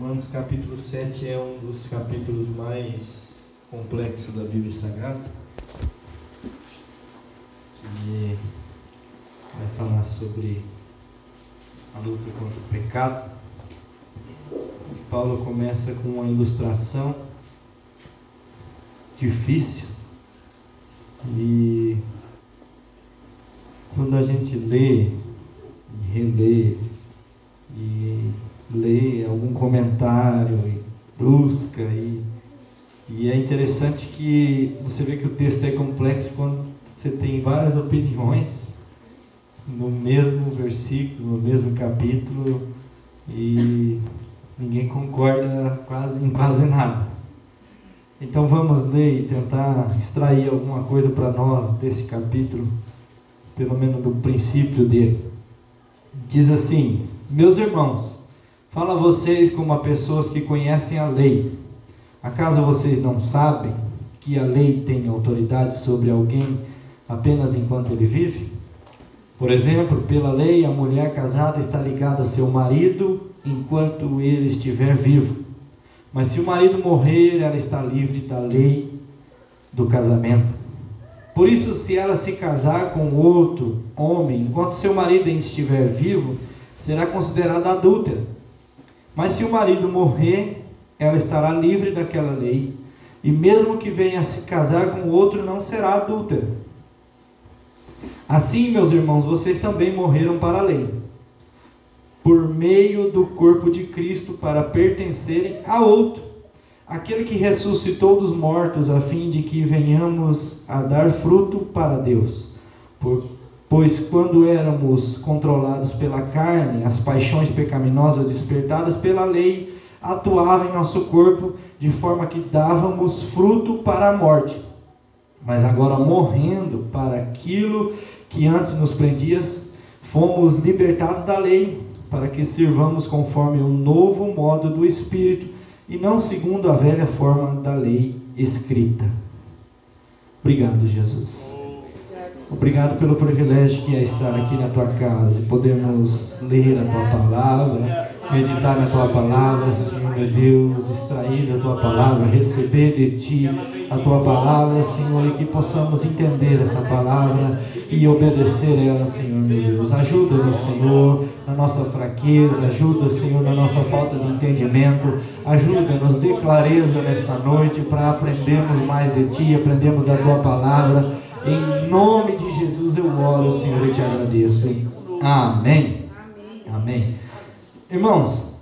Romanos capítulo 7 é um dos capítulos mais complexos da Bíblia Sagrada, que vai falar sobre a luta contra o pecado. E Paulo começa com uma ilustração difícil, e quando a gente lê e relê e lê algum comentário e busca e é interessante que você vê que o texto é complexo quando você tem várias opiniões no mesmo versículo, no mesmo capítulo, e ninguém concorda em quase nada. Então vamos ler e tentar extrair alguma coisa para nós desse capítulo, pelo menos do princípio dele. Diz assim: meus irmãos, falo a vocês como a pessoas que conhecem a lei. Acaso vocês não sabem que a lei tem autoridade sobre alguém apenas enquanto ele vive? Por exemplo, pela lei, a mulher casada está ligada a seu marido enquanto ele estiver vivo. Mas se o marido morrer, ela está livre da lei do casamento. Por isso, se ela se casar com outro homem enquanto seu marido ainda estiver vivo, será considerada adúltera. Mas se o marido morrer, ela estará livre daquela lei, e mesmo que venha a se casar com outro, não será adúltera. Assim, meus irmãos, vocês também morreram para a lei, por meio do corpo de Cristo, para pertencerem a outro, aquele que ressuscitou dos mortos, a fim de que venhamos a dar fruto para Deus. Pois quando éramos controlados pela carne, as paixões pecaminosas despertadas pela lei atuavam em nosso corpo, de forma que dávamos fruto para a morte. Mas agora, morrendo para aquilo que antes nos prendia, fomos libertados da lei, para que sirvamos conforme o novo modo do Espírito, e não segundo a velha forma da lei escrita. Obrigado, Jesus. Obrigado pelo privilégio que é estar aqui na tua casa e podermos ler a tua palavra, meditar na tua palavra, Senhor meu Deus, extrair da tua palavra, receber de ti a tua palavra, Senhor, e que possamos entender essa palavra e obedecer ela, Senhor meu Deus. Ajuda-nos, Senhor, na nossa fraqueza, ajuda, Senhor, na nossa falta de entendimento, ajuda-nos, dê clareza nesta noite para aprendermos mais de ti, aprendermos da tua palavra. Em nome de Jesus eu oro, Senhor, e te agradeço. Amém. Amém. Irmãos,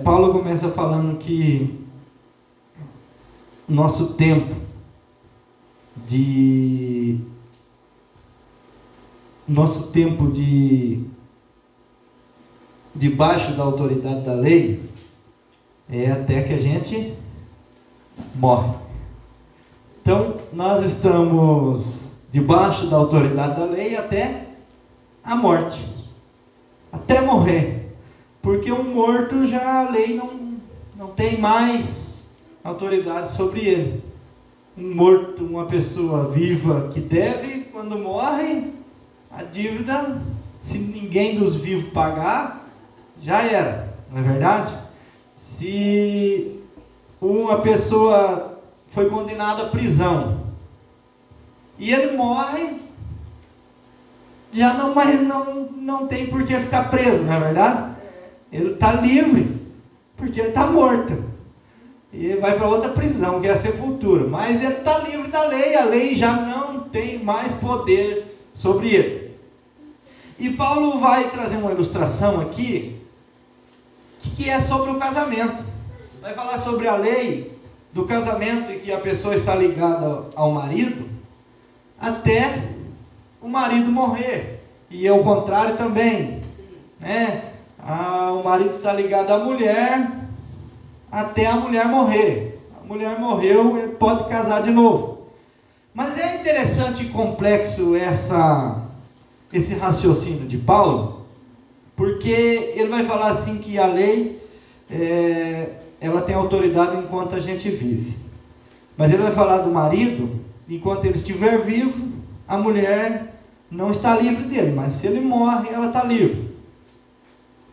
Paulo começa falando que nosso tempo debaixo da autoridade da lei é até que a gente morre. Então, nós estamos debaixo da autoridade da lei até a morte, até morrer, porque um morto já a lei não tem mais autoridade sobre ele. Um morto, uma pessoa viva que deve, quando morre, a dívida, se ninguém dos vivos pagar, já era, não é verdade? Se uma pessoa foi condenado à prisão e ele morre, já não tem por que ficar preso, não é verdade? Ele está livre, porque ele está morto, e ele vai para outra prisão, que é a sepultura, mas ele está livre da lei, a lei já não tem mais poder sobre ele. E Paulo vai trazer uma ilustração aqui, que é sobre o casamento. Vai falar sobre a lei do casamento, em que a pessoa está ligada ao marido até o marido morrer, e ao contrário também, né? O marido está ligado à mulher até a mulher morrer. A mulher morreu, ele pode casar de novo. Mas é interessante e complexo esse raciocínio de Paulo, porque ele vai falar assim que a lei ela tem autoridade enquanto a gente vive. Mas ele vai falar do marido, enquanto ele estiver vivo, a mulher não está livre dele, mas se ele morre, ela está livre.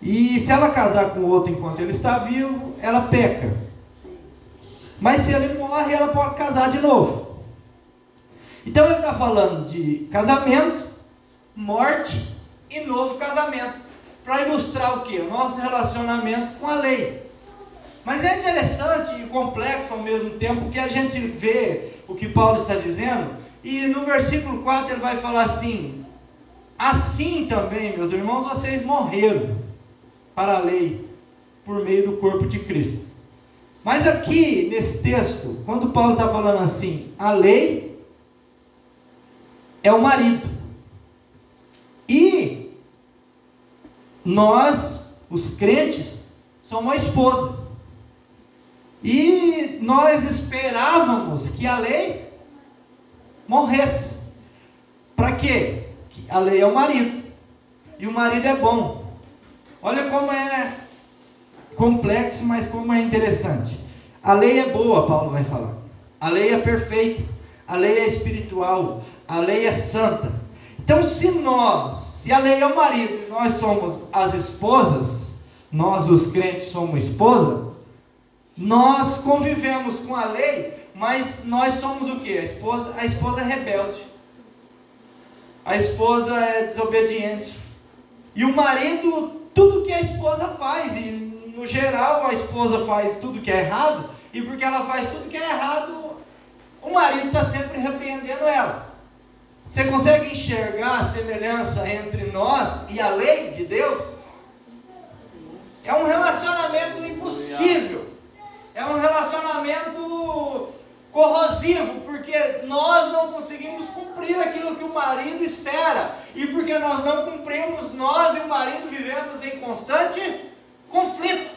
E se ela casar com outro enquanto ele está vivo, ela peca. Mas se ele morre, ela pode casar de novo. Então ele está falando de casamento, morte e novo casamento. Para ilustrar o quê? O nosso relacionamento com a lei. Mas é interessante e complexo ao mesmo tempo que a gente vê o que Paulo está dizendo. E no versículo 4 ele vai falar assim: assim também, meus irmãos, vocês morreram para a lei por meio do corpo de Cristo. Mas aqui nesse texto, quando Paulo está falando assim, a lei é o marido. E nós, os crentes, somos a esposa. E nós esperávamos que a lei morresse. Para quê? Que a lei é o marido. E o marido é bom. Olha como é complexo, mas como é interessante. A lei é boa, Paulo vai falar. A lei é perfeita. A lei é espiritual. A lei é santa. Então, se a lei é o marido e nós somos as esposas, nós os crentes somos esposa, nós convivemos com a lei, mas nós somos o quê? A esposa é rebelde. A esposa é desobediente. E o marido, tudo que a esposa faz, e no geral a esposa faz tudo que é errado, e porque ela faz tudo que é errado, o marido está sempre repreendendo ela. Você consegue enxergar a semelhança entre nós e a lei de Deus? É um relacionamento impossível. É um relacionamento corrosivo, porque nós não conseguimos cumprir aquilo que o marido espera. E porque nós não cumprimos, nós e o marido vivemos em constante conflito.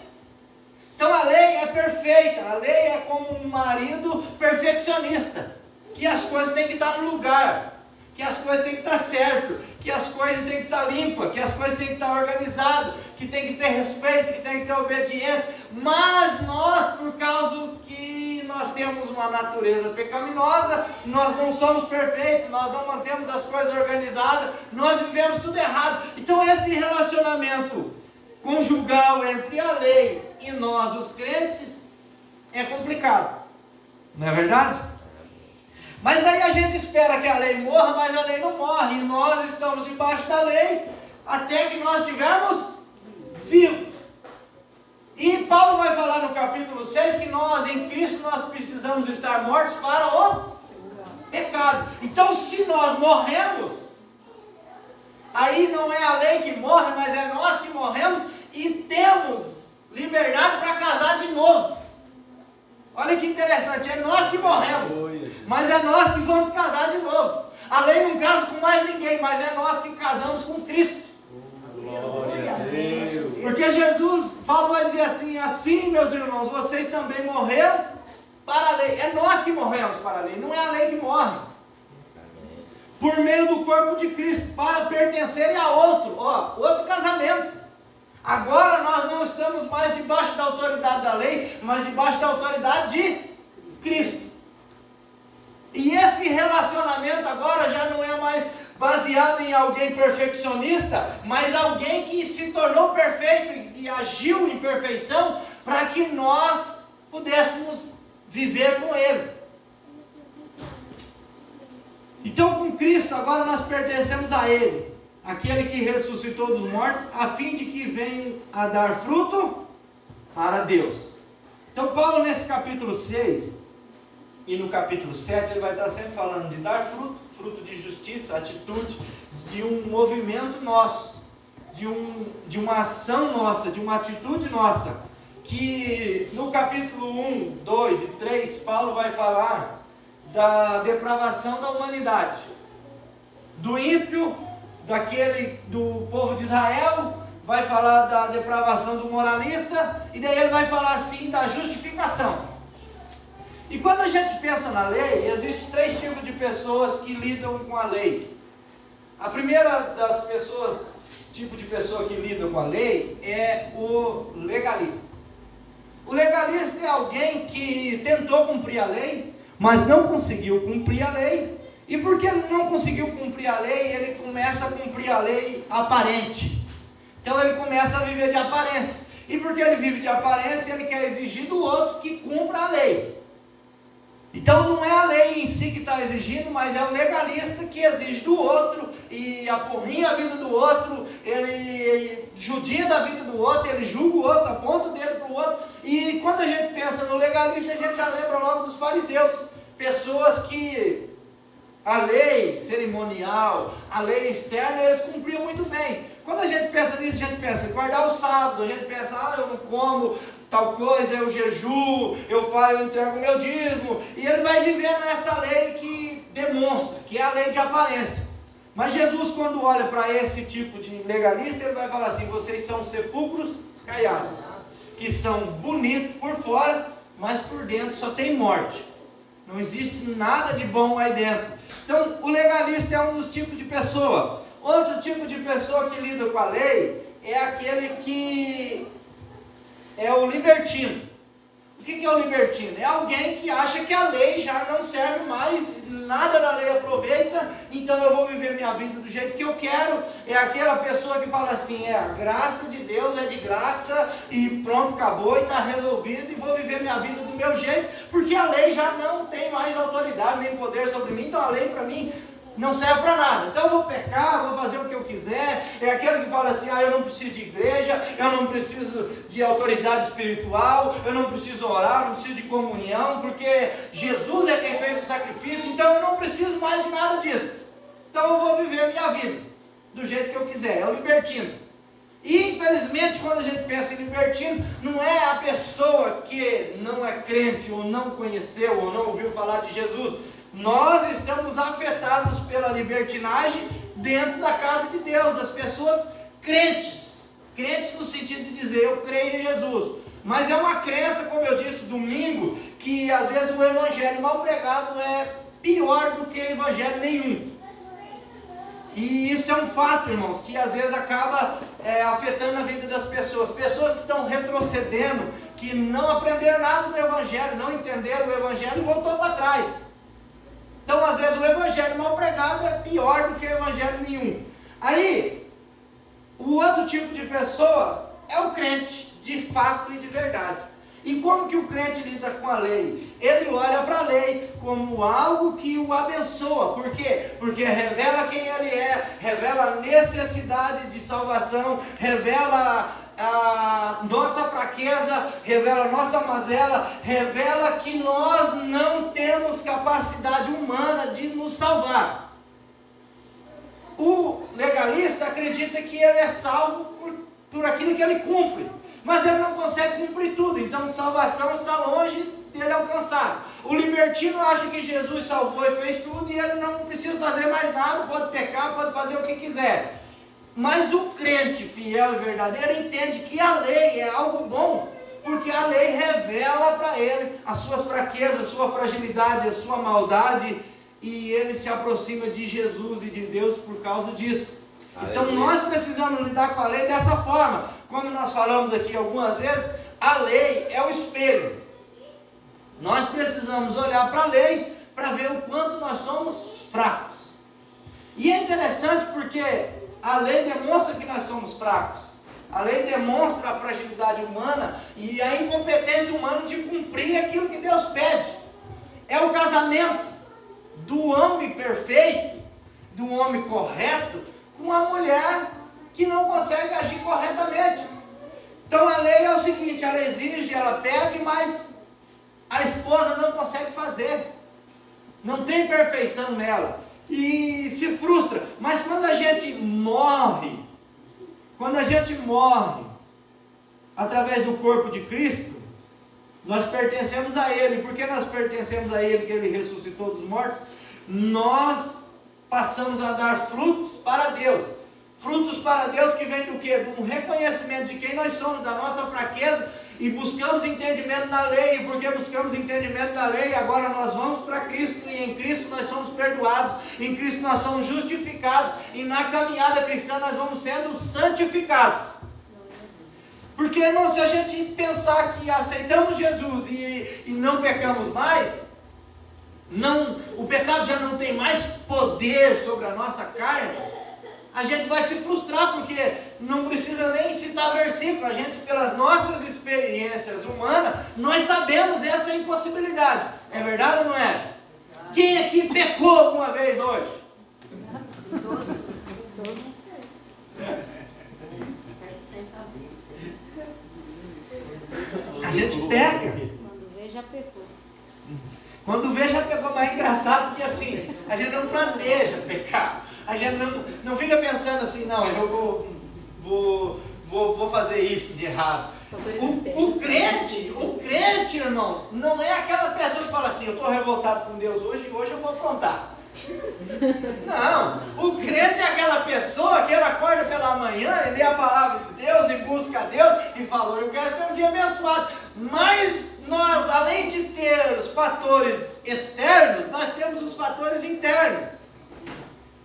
Então a lei é perfeita, a lei é como um marido perfeccionista, que as coisas têm que estar no lugar, que as coisas têm que estar certo, que as coisas têm que estar limpas, que as coisas têm que estar organizadas, que tem que ter respeito, que tem que ter obediência. Mas nós, por causa que nós temos uma natureza pecaminosa, nós não somos perfeitos, nós não mantemos as coisas organizadas, nós vivemos tudo errado. Então esse relacionamento conjugal entre a lei e nós, os crentes, é complicado. Não é verdade? Mas daí a gente espera que a lei morra, mas a lei não morre. E nós estamos debaixo da lei até que nós estivermos vivos. E Paulo vai falar no capítulo 6 que nós, em Cristo, nós precisamos estar mortos para o pecado. Então, se nós morremos, aí não é a lei que morre, mas é nós que morremos e temos liberdade para casar de novo. Olha que interessante, é nós que morremos, mas é nós que vamos casar de novo. A lei não casa com mais ninguém, mas é nós que casamos com Cristo. Glória a Deus. Porque Jesus, Paulo vai dizer assim, meus irmãos, vocês também morreram para a lei. É nós que morremos para a lei, não é a lei que morre. Por meio do corpo de Cristo, para pertencerem a outro casamento. Agora nós não estamos mais debaixo da autoridade da lei, mas debaixo da autoridade de Cristo. E esse relacionamento agora já não é mais baseado em alguém perfeccionista, mas alguém que se tornou perfeito e agiu em perfeição para que nós pudéssemos viver com Ele. Então, com Cristo, agora nós pertencemos a Ele, aquele que ressuscitou dos mortos, a fim de que venham a dar fruto para Deus. Então Paulo nesse capítulo 6 e no capítulo 7, ele vai estar sempre falando de dar fruto, fruto de justiça, atitude, de um movimento nosso, de uma ação nossa, de uma atitude nossa, que no capítulo 1, 2 e 3, Paulo vai falar da depravação da humanidade, do ímpio, do povo de Israel, vai falar da depravação do moralista, e daí ele vai falar assim da justificação. E quando a gente pensa na lei, existem 3 tipos de pessoas que lidam com a lei. A primeira das pessoas, tipo de pessoa que lida com a lei, é o legalista. O legalista é alguém que tentou cumprir a lei, mas não conseguiu cumprir a lei. E porque ele não conseguiu cumprir a lei, ele começa a cumprir a lei aparente. Então ele começa a viver de aparência. E porque ele vive de aparência, ele quer exigir do outro que cumpra a lei. Então não é a lei em si que está exigindo, mas é o legalista que exige do outro e apurrinha a vida do outro, ele judia da vida do outro, ele julga o outro, aponta o dedo para o outro. E quando a gente pensa no legalista, a gente já lembra logo dos fariseus, pessoas que a lei cerimonial, a lei externa, eles cumpriam muito bem. Quando a gente pensa nisso, a gente pensa em guardar o sábado, a gente pensa, eu não como tal coisa, eu jejuo, eu entrego o meu dízimo, e ele vai vivendo essa lei que demonstra, que é a lei de aparência. Mas Jesus, quando olha para esse tipo de legalista, ele vai falar assim: vocês são sepulcros caiados, que são bonitos por fora, mas por dentro só tem morte. Não existe nada de bom aí dentro. Então, o legalista é um dos tipos de pessoa. Outro tipo de pessoa que lida com a lei é aquele que é o libertino. O que é o libertino? É alguém que acha que a lei já não serve mais, nada da lei aproveita, então eu vou viver minha vida do jeito que eu quero. É aquela pessoa que fala assim: a graça de Deus é de graça e pronto, acabou e está resolvido, e vou viver minha vida do meu jeito, porque a lei já não tem mais autoridade nem poder sobre mim, então a lei para mim não serve para nada. Então eu vou pecar, vou fazer o que eu quiser. É aquele que fala assim: eu não preciso de igreja, eu não preciso de autoridade espiritual, eu não preciso orar, eu não preciso de comunhão, porque Jesus é quem fez o sacrifício, então eu não preciso mais de nada disso. Então eu vou viver a minha vida do jeito que eu quiser. É o libertino. E infelizmente, quando a gente pensa em libertino, não é a pessoa que não é crente, ou não conheceu, ou não ouviu falar de Jesus. Nós estamos afetados pela libertinagem dentro da casa de Deus, das pessoas crentes. Crentes no sentido de dizer: eu creio em Jesus. Mas é uma crença, como eu disse domingo, que às vezes o evangelho mal pregado é pior do que evangelho nenhum. E isso é um fato, irmãos, que às vezes acaba afetando a vida das pessoas. Pessoas que estão retrocedendo, que não aprenderam nada do evangelho, não entenderam o evangelho e voltou para trás. Então, às vezes, o evangelho mal pregado é pior do que o evangelho nenhum. Aí, o outro tipo de pessoa é o crente, de fato e de verdade. E como que o crente lida com a lei? Ele olha para a lei como algo que o abençoa. Por quê? Porque revela quem ele é, revela a necessidade de salvação, revela a nossa fraqueza, revela a nossa mazela, revela que nós não temos capacidade humana de nos salvar. O legalista acredita que ele é salvo por aquilo que ele cumpre, mas ele não consegue cumprir tudo, então salvação está longe dele alcançar. O libertino acha que Jesus salvou e fez tudo, e ele não precisa fazer mais nada, pode pecar, pode fazer o que quiser. Mas o crente fiel e verdadeiro entende que a lei é algo bom, porque a lei revela para ele as suas fraquezas, a sua fragilidade, a sua maldade, e ele se aproxima de Jesus e de Deus por causa disso. Então nós precisamos lidar com a lei dessa forma. Como nós falamos aqui algumas vezes, a lei é o espelho. Nós precisamos olhar para a lei para ver o quanto nós somos fracos. E é interessante porque a lei demonstra que nós somos fracos. A lei demonstra a fragilidade humana e a incompetência humana de cumprir aquilo que Deus pede. É o casamento do homem perfeito, do homem correto, com uma mulher que não consegue agir corretamente. Então a lei é o seguinte: ela exige, ela pede, mas a esposa não consegue fazer. Não tem perfeição nela. E se frustra. Mas quando a gente morre através do corpo de Cristo, nós pertencemos a Ele. Porque nós pertencemos a Ele, que Ele ressuscitou dos mortos, nós passamos a dar frutos para Deus. Frutos para Deus que vem do quê? De um reconhecimento de quem nós somos, da nossa fraqueza, e buscamos entendimento na lei. E porque buscamos entendimento na lei, agora nós vamos para Cristo, e em Cristo nós somos perdoados, em Cristo nós somos justificados, e na caminhada cristã nós vamos sendo santificados. Porque, irmão, se a gente pensar que aceitamos Jesus e não pecamos mais, o pecado já não tem mais poder sobre a nossa carne, a gente vai se frustrar, porque não precisa nem citar versículo, a gente, pelas nossas experiências humanas, nós sabemos essa impossibilidade. É verdade ou não é? Quem aqui pecou alguma vez hoje? Todos. A gente peca. Quando vê, já pecou. Quando vê, já pecou, mas é engraçado porque assim, a gente não planeja pecar. A gente não fica pensando assim, não, eu vou fazer isso de errado. O crente, irmãos, não é aquela pessoa que fala assim, eu estou revoltado com Deus hoje e hoje eu vou aprontar. Não, o crente é aquela pessoa que ele acorda pela manhã, ele lê a palavra de Deus e busca a Deus e fala, eu quero ter um dia abençoado. Mas nós, além de ter os fatores externos, nós temos os fatores internos.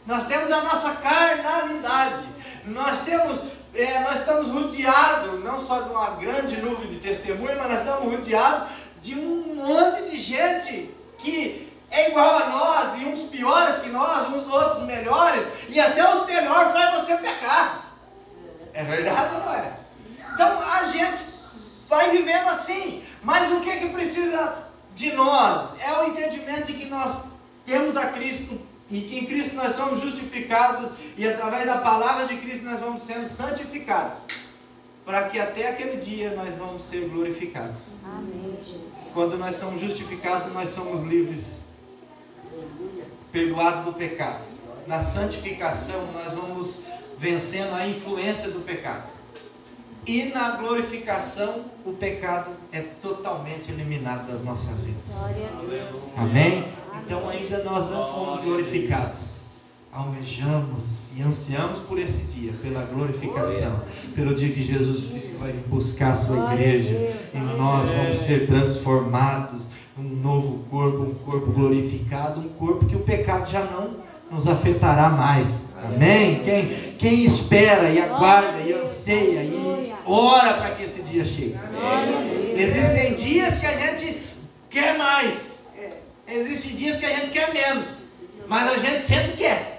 Nós temos a nossa carnalidade. Nós estamos rodeados, não só de uma grande nuvem de testemunhas, mas nós estamos rodeados de um monte de gente que é igual a nós, e uns piores que nós, uns outros melhores, e até os melhores faz você pecar. É verdade ou não é? Então a gente vai vivendo assim, mas o que precisa de nós? É o entendimento de que nós temos a Cristo, e que em Cristo nós somos justificados, e através da palavra de Cristo nós vamos sendo santificados, para que até aquele dia nós vamos ser glorificados. Amém, Jesus. Quando nós somos justificados, nós somos livres, perdoados do pecado. Na santificação nós vamos vencendo a influência do pecado. E na glorificação o pecado é totalmente eliminado das nossas vidas. Glória a Deus. Amém? Então ainda nós não fomos glorificados. Almejamos e ansiamos por esse dia, pela glorificação, pelo dia que Jesus Cristo vai buscar a sua igreja e nós vamos ser transformados num novo corpo, um corpo glorificado, um corpo que o pecado já não nos afetará mais. Amém? Quem espera e aguarda e anseia e ora para que esse dia chegue. Existem dias que a gente quer mais, existem dias que a gente quer menos, mas a gente sempre quer.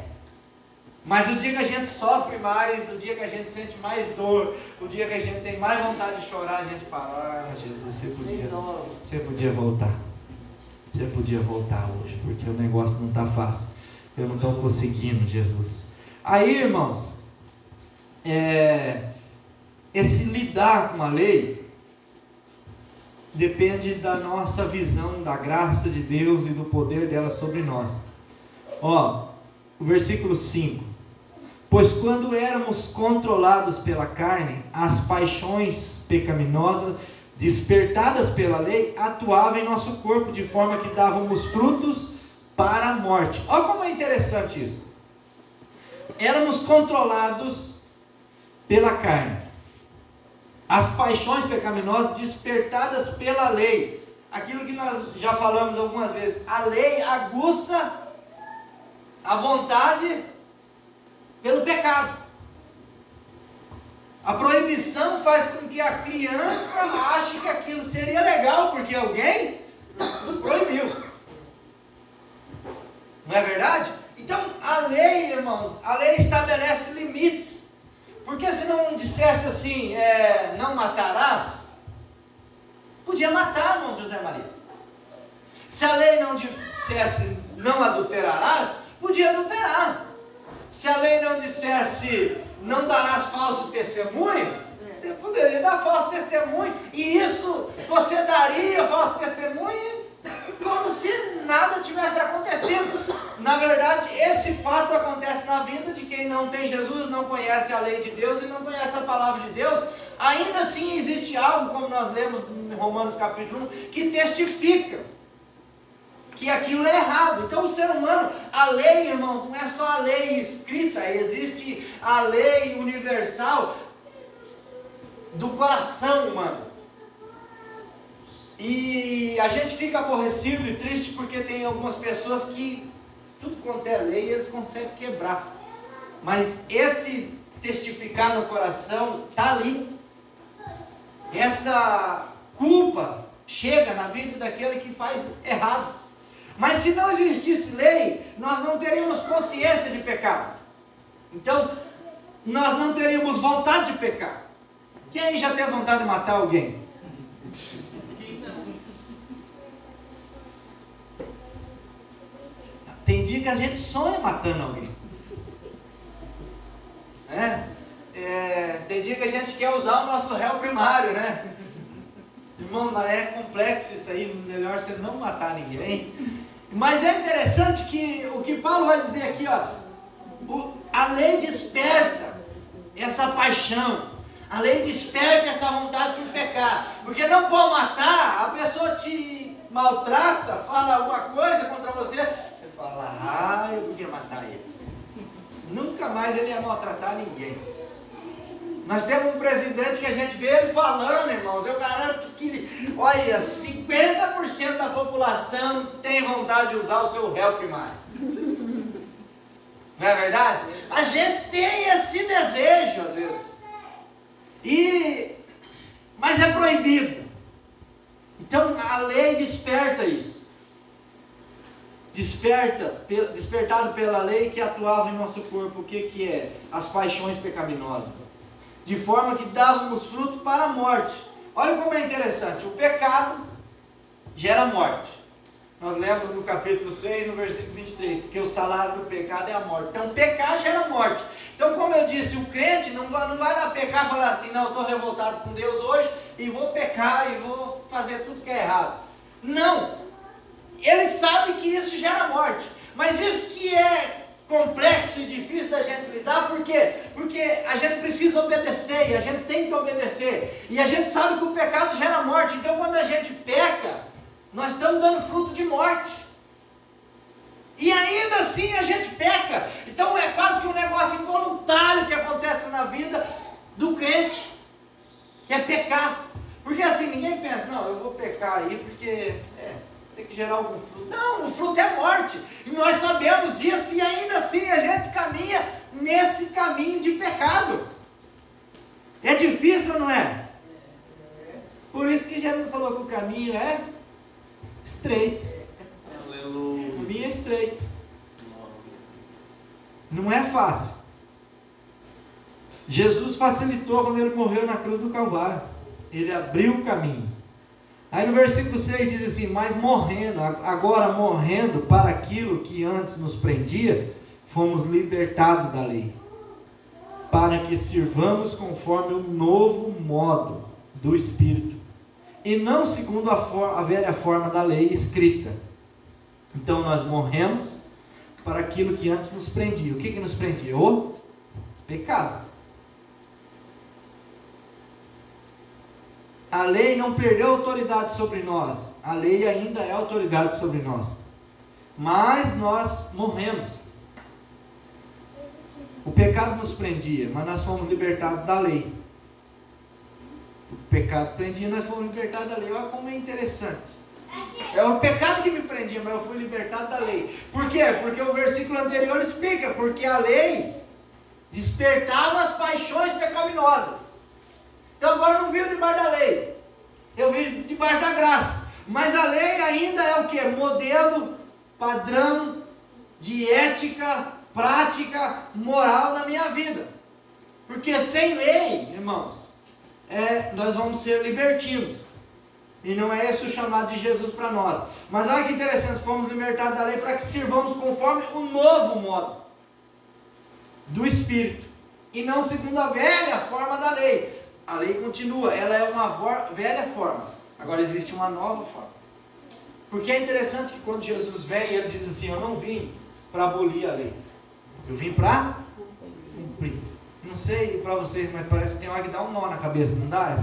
Mas o dia que a gente sofre mais, o dia que a gente sente mais dor, o dia que a gente tem mais vontade de chorar, a gente fala, ah, Jesus, você podia voltar. Você podia voltar hoje, porque o negócio não está fácil. Eu não estou conseguindo, Jesus. Aí, irmãos, esse lidar com a lei depende da nossa visão da graça de Deus e do poder dela sobre nós. Ó, o versículo 5. Pois quando éramos controlados pela carne, as paixões pecaminosas despertadas pela lei atuavam em nosso corpo de forma que dávamos frutos para a morte. Olha como é interessante isso. Éramos controlados pela carne, as paixões pecaminosas despertadas pela lei. Aquilo que nós já falamos algumas vezes, a lei aguça a vontade pelo pecado. A proibição faz com que a criança ache que aquilo seria legal, porque alguém proibiu. Não é verdade? Então, a lei, irmãos, a lei estabelece limites. Porque se não dissesse assim, não matarás, podia matar, irmão José Maria. Se a lei não dissesse, não adulterarás, podia adulterar. Se a lei não dissesse, não darás falso testemunho, você poderia dar falso testemunho, e isso você daria falso testemunho como se nada tivesse acontecido. Na verdade, esse fato acontece na vida de quem não tem Jesus, não conhece a lei de Deus e não conhece a palavra de Deus. Ainda assim existe algo, como nós lemos em Romanos capítulo 1, que testifica que aquilo é errado. Então o ser humano, a lei, irmãos, não é só a lei escrita, existe a lei universal do coração humano. E a gente fica aborrecido e triste porque tem algumas pessoas que tudo quanto é lei eles conseguem quebrar. Mas esse testificar no coração está ali. Essa culpa chega na vida daquele que faz errado. Mas se não existisse lei, nós não teríamos consciência de pecado. Então, nós não teríamos vontade de pecar. Quem aí já teve vontade de matar alguém? Tem dia que a gente sonha matando alguém. Tem dia que a gente quer usar o nosso réu primário, né? Irmão, é complexo isso aí, melhor você não matar ninguém. Mas é interessante que o que Paulo vai dizer aqui, ó, a lei desperta essa paixão, a lei desperta essa vontade por pecar, porque não pode matar, a pessoa te maltrata, fala alguma coisa contra você, você fala, eu podia matar ele, nunca mais ele ia maltratar ninguém. Nós temos um presidente que a gente vê ele falando, irmãos, eu garanto que, olha, 50% da população tem vontade de usar o seu réu primário. Não é verdade? A gente tem esse desejo, às vezes. Mas é proibido. Então, a lei desperta isso. Despertado pela lei que atuava em nosso corpo, o que é? As paixões pecaminosas. De forma que dávamos fruto para a morte. Olha como é interessante, o pecado gera morte. Nós lemos no capítulo 6, no versículo 23, porque o salário do pecado é a morte. Então, pecar gera morte. Então, como eu disse, o crente não vai lá pecar e falar assim, não, eu estou revoltado com Deus hoje e vou pecar e vou fazer tudo que é errado. Não! Ele sabe que isso gera morte. Mas isso que é complexo e difícil da gente lidar, por quê? Porque a gente precisa obedecer, e a gente tem que obedecer, e a gente sabe que o pecado gera morte, então quando a gente peca, nós estamos dando fruto de morte, e ainda assim a gente peca, então é quase que um negócio involuntário que acontece na vida do crente, que é pecar, porque assim, ninguém pensa, não, eu vou pecar aí, porque tem que gerar algum fruto. Não, o fruto é morte. E nós sabemos disso e ainda assim a gente caminha nesse caminho de pecado. É difícil, não é? Por isso que Jesus falou que o caminho é estreito. Aleluia. O caminho é estreito. Não é fácil. Jesus facilitou quando ele morreu na cruz do Calvário. Ele abriu o caminho. Aí no versículo 6 diz assim, mas agora morrendo para aquilo que antes nos prendia, fomos libertados da lei, para que sirvamos conforme o novo modo do Espírito, e não segundo a velha forma da lei escrita. Então nós morremos para aquilo que antes nos prendia. O que nos prendia? O pecado. A lei não perdeu autoridade sobre nós, a lei ainda é autoridade sobre nós, mas nós morremos. O pecado nos prendia, mas nós fomos libertados da lei. O pecado prendia, nós fomos libertados da lei. Olha como é interessante. É o pecado que me prendia, mas eu fui libertado da lei. Por quê? Porque o versículo anterior explica, porque a lei despertava as paixões pecaminosas. Então agora eu não vivo debaixo da lei, eu vivo debaixo da graça. Mas a lei ainda é o que? Modelo, padrão de ética, prática, moral na minha vida. Porque sem lei, irmãos, nós vamos ser libertinos. E não é esse o chamado de Jesus para nós. Mas olha que interessante, fomos libertados da lei para que sirvamos conforme o novo modo do Espírito. E não segundo a velha forma da lei. A lei continua, ela é uma velha forma. Agora existe uma nova forma. Porque é interessante que quando Jesus vem, ele diz assim, eu não vim para abolir a lei. Eu vim para cumprir. Não sei para vocês, mas parece que tem hora que dá um nó na cabeça, não dá?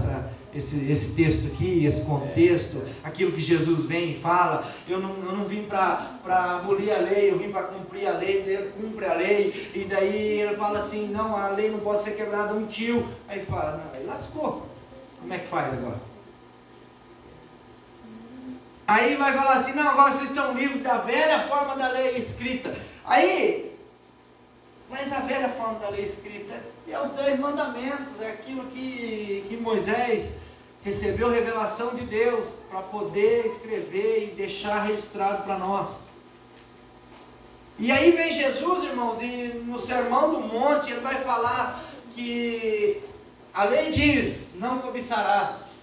Esse texto aqui, esse contexto, aquilo que Jesus vem e fala, eu não vim para abolir a lei, eu vim para cumprir a lei, ele cumpre a lei, e daí ele fala assim, não, a lei não pode ser quebrada um tio, aí ele fala, não, aí lascou, como é que faz agora? Aí vai falar assim, não, agora vocês estão livres da velha forma da lei escrita, mas a velha forma da lei escrita é os 10 mandamentos, é aquilo que Moisés recebeu revelação de Deus para poder escrever e deixar registrado para nós. E aí vem Jesus, irmãos, e no Sermão do Monte ele vai falar que a lei diz, não cobiçarás.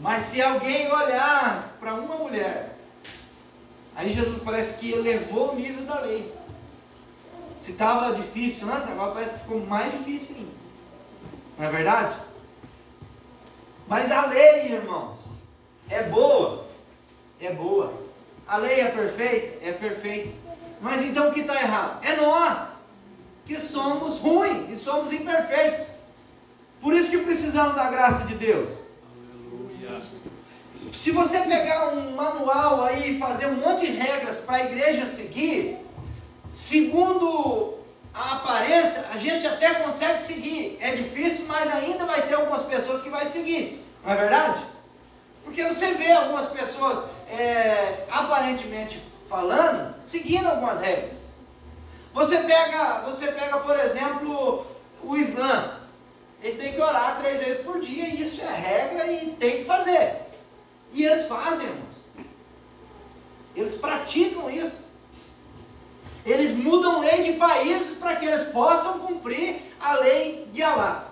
Mas se alguém olhar para uma mulher, aí Jesus parece que elevou o nível da lei. Se estava difícil antes, agora parece que ficou mais difícil ainda. Não é verdade? Mas a lei, irmãos, é boa. É boa. A lei é perfeita? É perfeita. Mas então o que está errado? É nós, que somos ruins e somos imperfeitos. Por isso que precisamos da graça de Deus. Aleluia. Se você pegar um manual aí e fazer um monte de regras para a igreja seguir, segundo a aparência, a gente até consegue seguir. É difícil, mas ainda vai ter algumas pessoas que vai seguir. Não é verdade? Porque você vê algumas pessoas, aparentemente falando, seguindo algumas regras. Você pega, por exemplo, o Islã. Eles têm que orar 3 vezes por dia, e isso é regra e tem que fazer. E eles fazem, irmãos. Eles praticam isso. Eles mudam lei de países para que eles possam cumprir a lei de Alá.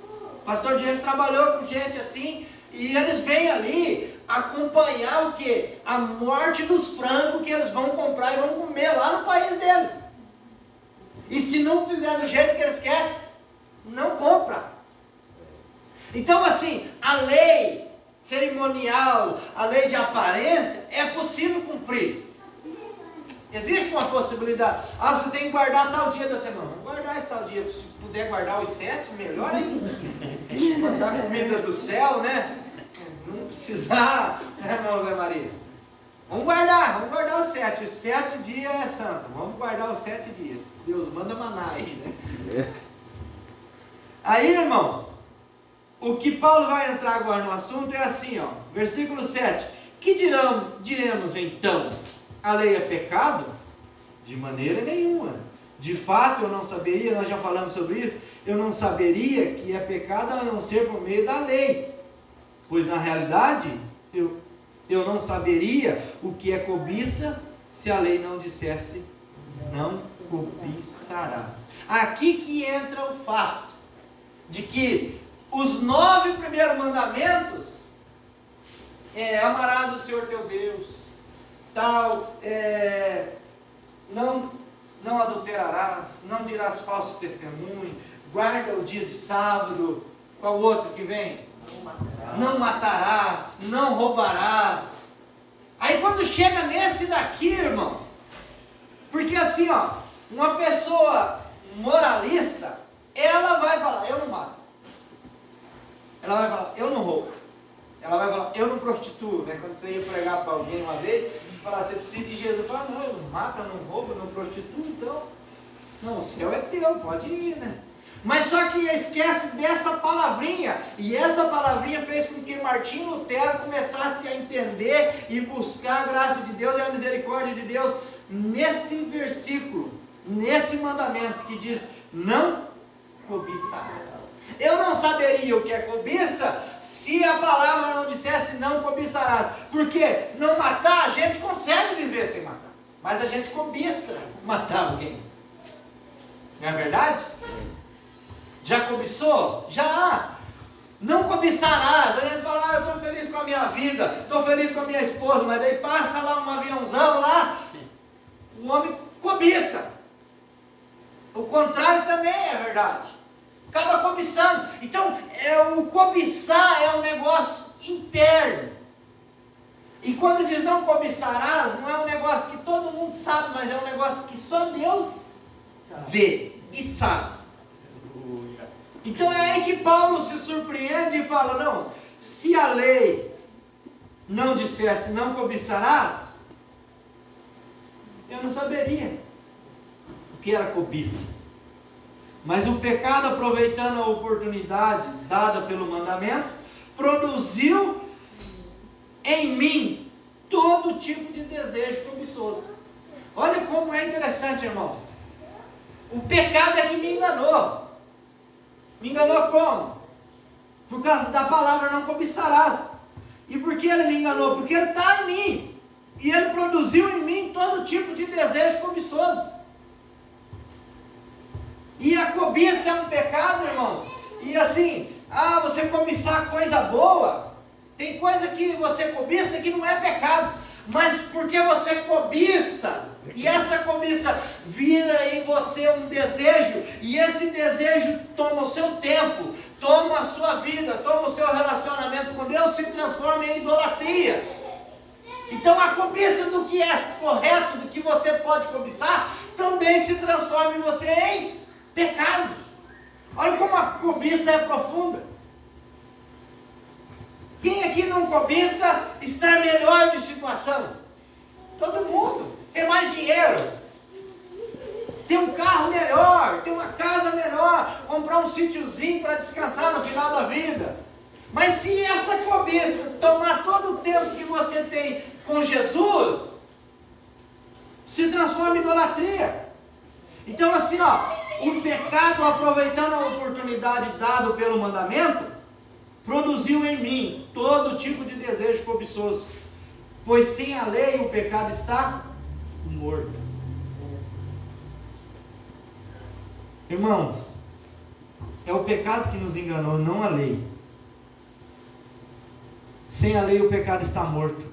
O pastor Diego trabalhou com gente assim, e eles vêm ali acompanhar o quê? A morte dos frangos que eles vão comprar e vão comer lá no país deles. E se não fizer do jeito que eles querem, não compra. Então assim, a lei cerimonial, a lei de aparência, é possível cumprir. Existe uma possibilidade. Ah, você tem que guardar tal dia da semana. Vamos guardar esse tal dia. Se puder guardar os 7, melhor ainda. Guardar comida do céu, né? Não precisar, né, irmão Zé Maria? Vamos guardar os 7. Os 7 dias é santo. Vamos guardar os 7 dias. Deus manda maná aí, né? Aí, irmãos, o que Paulo vai entrar agora no assunto é assim, ó. Versículo 7. Que diremos então? A lei é pecado? De maneira nenhuma. De fato, eu não saberia, nós já falamos sobre isso, eu não saberia que é pecado a não ser por meio da lei. Pois na realidade, eu não saberia o que é cobiça se a lei não dissesse, não cobiçarás. Aqui que entra o fato de que os 9 primeiros mandamentos amarás o Senhor teu Deus, não adulterarás, não dirás falso testemunho, guarda o dia de sábado. Qual outro que vem? Não matarás, não roubarás. Aí quando chega nesse daqui, irmãos, porque assim, ó, uma pessoa moralista, ela vai falar, eu não mato. Ela vai falar, eu não roubo. Ela vai falar, eu não prostituo, né? Quando você ia pregar para alguém uma vez, falar, você precisa de Jesus. Fala, não, eu não mato, eu não roubo, eu não prostituo, então. Não, o céu é teu, pode ir, né? Mas só que esquece dessa palavrinha. E essa palavrinha fez com que Martim Lutero começasse a entender e buscar a graça de Deus e a misericórdia de Deus nesse versículo, nesse mandamento que diz, não cobiçarás. Eu não saberia o que é cobiça se a palavra não dissesse não cobiçarás. Porque não matar, a gente consegue viver sem matar. Mas a gente cobiça matar alguém. Não é verdade? Já cobiçou? Já. Não cobiçarás. A gente fala, eu estou feliz com a minha vida, estou feliz com a minha esposa, mas daí passa lá um aviãozão lá, o homem cobiça. O contrário também é verdade. Acaba cobiçando. Então, o cobiçar é um negócio interno. E quando diz não cobiçarás, não é um negócio que todo mundo sabe, mas é um negócio que só Deus vê e sabe. Então é aí que Paulo se surpreende e fala, não, se a lei não dissesse não cobiçarás, eu não saberia o que era cobiça. Mas o pecado, aproveitando a oportunidade dada pelo mandamento, produziu em mim todo tipo de desejo cobiçoso. Olha como é interessante, irmãos. O pecado é que me enganou. Me enganou como? Por causa da palavra não cobiçarás. E por que ele me enganou? Porque ele está em mim. E ele produziu em mim todo tipo de desejo cobiçoso. E a cobiça é um pecado, irmãos. E assim, você cobiçar coisa boa, tem coisa que você cobiça que não é pecado, mas porque você cobiça, e essa cobiça vira em você um desejo, e esse desejo toma o seu tempo, toma a sua vida, toma o seu relacionamento com Deus, se transforma em idolatria. Então a cobiça do que é correto, do que você pode cobiçar, também se transforma em você em pecado. Olha como a cobiça é profunda. Quem aqui não cobiça estar melhor de situação? Todo mundo. Ter mais dinheiro, ter um carro melhor, ter uma casa melhor, comprar um sítiozinho para descansar no final da vida. Mas se essa cobiça tomar todo o tempo que você tem com Jesus, se transforma em idolatria. Então assim, o pecado, aproveitando a oportunidade dada pelo mandamento, produziu em mim todo tipo de desejo cobiçoso, pois sem a lei o pecado está morto. Irmãos, é o pecado que nos enganou, não a lei. Sem a lei o pecado está morto.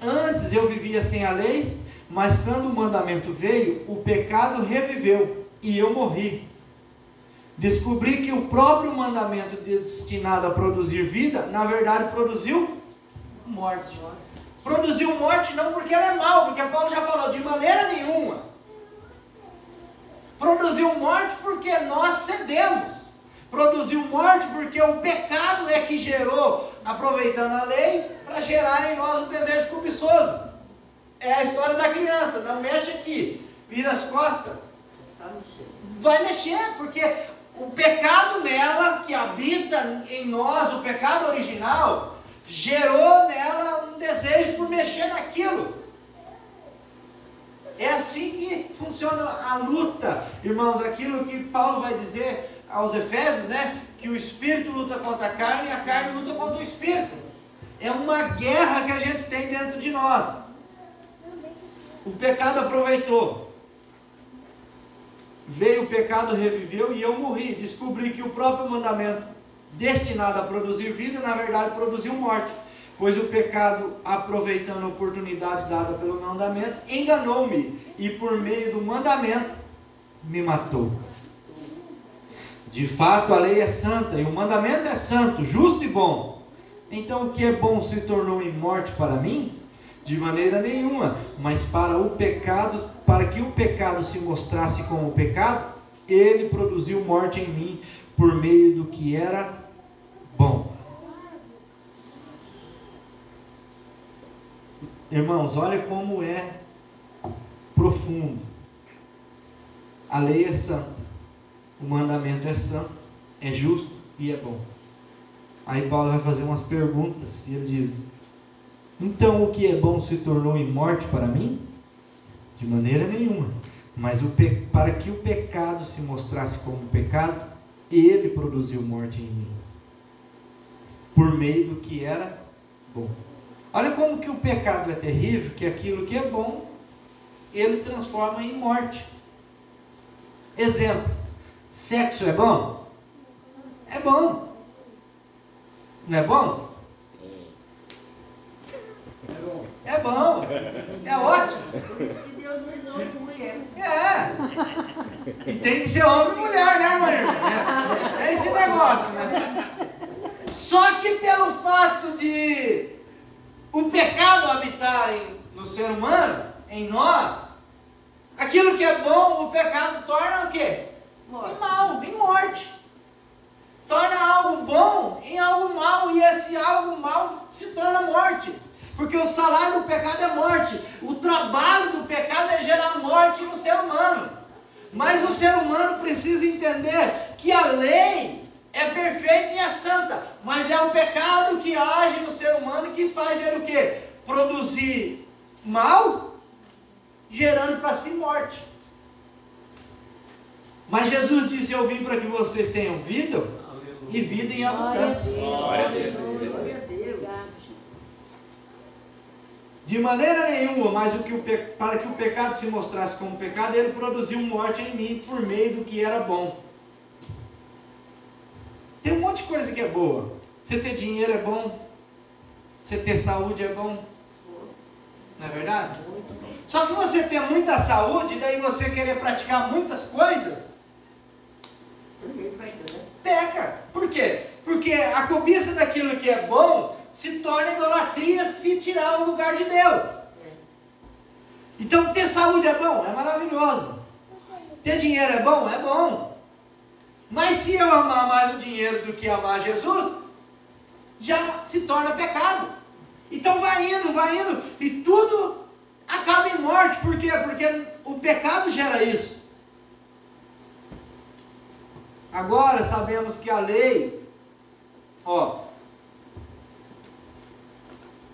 Antes eu vivia sem a lei, mas quando o mandamento veio, o pecado reviveu e eu morri. Descobri que o próprio mandamento destinado a produzir vida, na verdade produziu morte. Produziu morte não porque ela é mal, porque Paulo já falou, de maneira nenhuma. Produziu morte porque nós cedemos. Produziu morte porque o pecado é que gerou, aproveitando a lei, para gerar em nós o desejo cobiçoso. É a história da criança, não mexe aqui, vira as costas. Vai mexer, porque o pecado nela, que habita em nós, o pecado original, gerou nela um desejo por mexer naquilo. É assim que funciona a luta, irmãos, aquilo que Paulo vai dizer aos Efésios, né? Que o Espírito luta contra a carne e a carne luta contra o Espírito. É uma guerra que a gente tem dentro de nós. O pecado aproveitou. Veio o pecado, reviveu e eu morri. Descobri que o próprio mandamento destinado a produzir vida, na verdade produziu morte. Pois o pecado, aproveitando a oportunidade dada pelo mandamento, enganou-me e por meio do mandamento me matou. De fato a lei é santa e o mandamento é santo, justo e bom. Então o que é bom se tornou em morte para mim? De maneira nenhuma, mas para que o pecado se mostrasse como pecado, ele produziu morte em mim por meio do que era bom. Irmãos, olha como é profundo. A lei é santa, o mandamento é santo, é justo e é bom. Aí Paulo vai fazer umas perguntas e ele diz: então o que é bom se tornou em morte para mim? De maneira nenhuma, mas para que o pecado se mostrasse como pecado, ele produziu morte em mim, por meio do que era bom. Olha como que o pecado é terrível, que aquilo que é bom, ele transforma em morte. Exemplo, sexo é bom? É bom. Não é bom? É bom, é ótimo. Por isso que Deus fez homem e mulher. E tem que ser homem e mulher, né, mãe? É esse negócio, né? Só que pelo fato de o pecado habitar no ser humano, em nós, aquilo que é bom, o pecado torna o quê? Em mal, em morte. Torna algo bom em algo mal, e esse algo mal se torna morte. Porque o salário do pecado é morte. O trabalho do pecado é gerar morte no ser humano. Mas o ser humano precisa entender que a lei é perfeita e é santa. Mas é o pecado que age no ser humano que faz ele o quê? Produzir mal, gerando para si morte. Mas Jesus disse: eu vim para que vocês tenham vida, e vida em abundância. Glória a Deus. Glória a Deus. Glória a Deus. De maneira nenhuma, mas para que o pecado se mostrasse como pecado, ele produziu morte em mim por meio do que era bom. Tem um monte de coisa que é boa. Você ter dinheiro é bom. Você ter saúde é bom. Não é verdade? Só que você ter muita saúde, e daí você querer praticar muitas coisas, peca. Por quê? Porque a cobiça daquilo que é bom se torna idolatria se tirar o lugar de Deus. Então ter saúde é bom, é maravilhoso. Ter dinheiro é bom? É bom. Mas se eu amar mais o dinheiro do que amar Jesus, já se torna pecado. Então vai indo, e tudo acaba em morte. Por quê? Porque o pecado gera isso. Agora sabemos que a lei,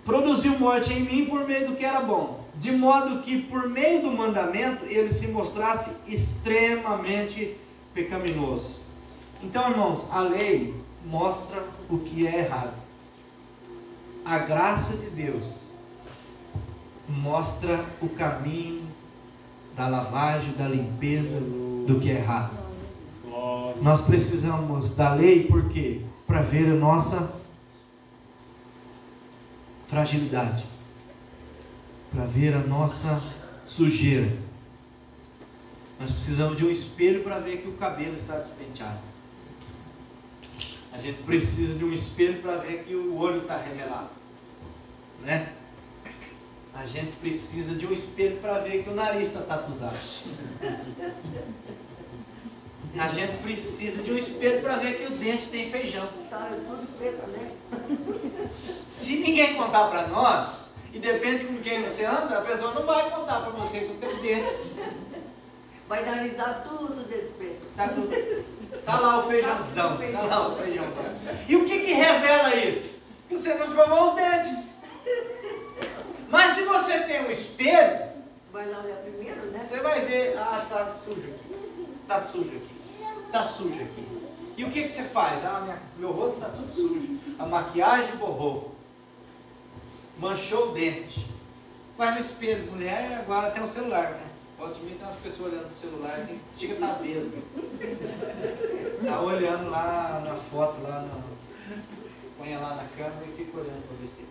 produziu morte em mim por meio do que era bom, de modo que por meio do mandamento ele se mostrasse extremamente pecaminoso. Então, irmãos, a lei mostra o que é errado. A graça de Deus mostra o caminho da lavagem, da limpeza do que é errado. Nós precisamos da lei, por quê? Para ver a nossa fragilidade, para ver a nossa sujeira. Nós precisamos de um espelho para ver que o cabelo está despenteado. A gente precisa de um espelho para ver que o olho está revelado, né? A gente precisa de um espelho para ver que o nariz está tatuzado. A gente precisa de um espelho para ver que o dente tem feijão. Tá tudo preto, né? Se ninguém contar para nós, e depende com quem você anda, a pessoa não vai contar para você que tem dente. Vai analisar tudo dentro preto. Tá tudo. Tá lá o feijãozão. Tá lá o feijãozão. E o que revela isso? Que você não escovou os dentes. Mas se você tem um espelho, Vai lá olhar primeiro, né? você vai ver, tá sujo aqui. Tá sujo aqui. Tá sujo aqui. E o que você faz? Meu rosto está tudo sujo. A maquiagem borrou. Manchou o dente. Vai no espelho. Mulher agora tem um celular, né? Pode vir, tem umas pessoas olhando no celular assim, chega a estar vesga. Tá olhando lá na foto, põe lá na câmera e fica olhando para ver se.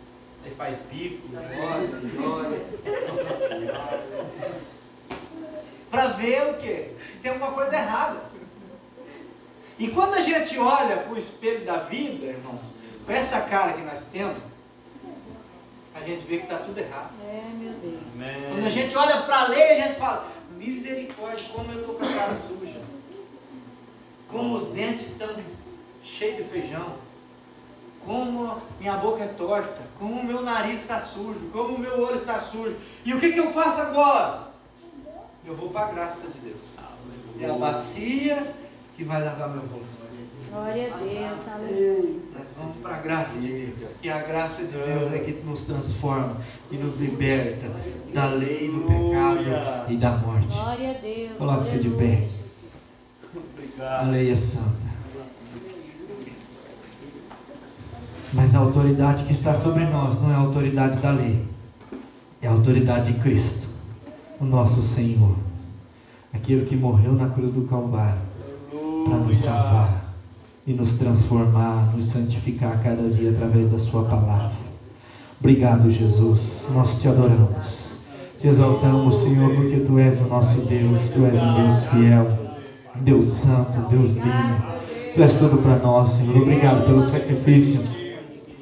Aí faz bico, olha. Para ver o quê? Se tem alguma coisa errada. E quando a gente olha para o espelho da vida, irmãos, com essa cara que nós temos, a gente vê que está tudo errado. Meu Deus. Quando a gente olha para a lei, a gente fala, misericórdia, como eu estou com a cara suja. Como os dentes estão cheios de feijão. Como minha boca é torta. Como o meu nariz está sujo. Como o meu olho está sujo. E o que eu faço agora? Eu vou para a graça de Deus. É a bacia que vai lavar meu rosto. Glória a Deus, aleluia. Nós vamos para a graça de Deus. E a graça de Deus é que nos transforma e nos liberta da lei, do pecado e da morte. Glória a Deus. Coloque-se de pé. A lei é santa. Mas a autoridade que está sobre nós não é a autoridade da lei. É a autoridade de Cristo, o nosso Senhor. Aquele que morreu na cruz do Calvário para nos salvar e nos transformar, nos santificar a cada dia através da sua palavra. Obrigado, Jesus. Nós te adoramos. Te exaltamos, Senhor, porque Tu és o nosso Deus. Tu és um Deus fiel, Deus santo, Deus lindo. Tu és tudo para nós, Senhor. Obrigado pelo sacrifício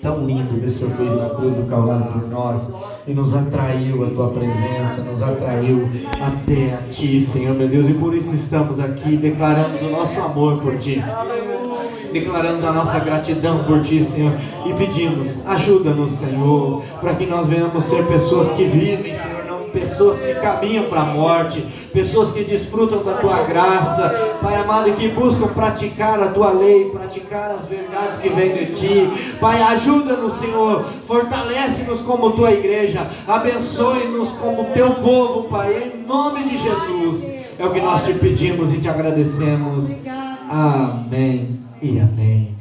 tão lindo que o Senhor fez na cruz do Calvário por nós e nos atraiu a Tua presença, nos atraiu até a Ti, Senhor, meu Deus, e por isso estamos aqui, declaramos o nosso amor por Ti, declaramos a nossa gratidão por Ti, Senhor, e pedimos, ajuda-nos, Senhor, para que nós venhamos ser pessoas que vivem, Senhor, não pessoas que caminham para a morte, pessoas que desfrutam da Tua graça, Pai amado, e que buscam praticar a Tua lei, praticar as verdades que vêm de Ti. Pai, ajuda-nos, Senhor, fortalece-nos como Tua igreja, abençoe-nos como Teu povo, Pai, em nome de Jesus. É o que nós te pedimos e te agradecemos. Amém e amém.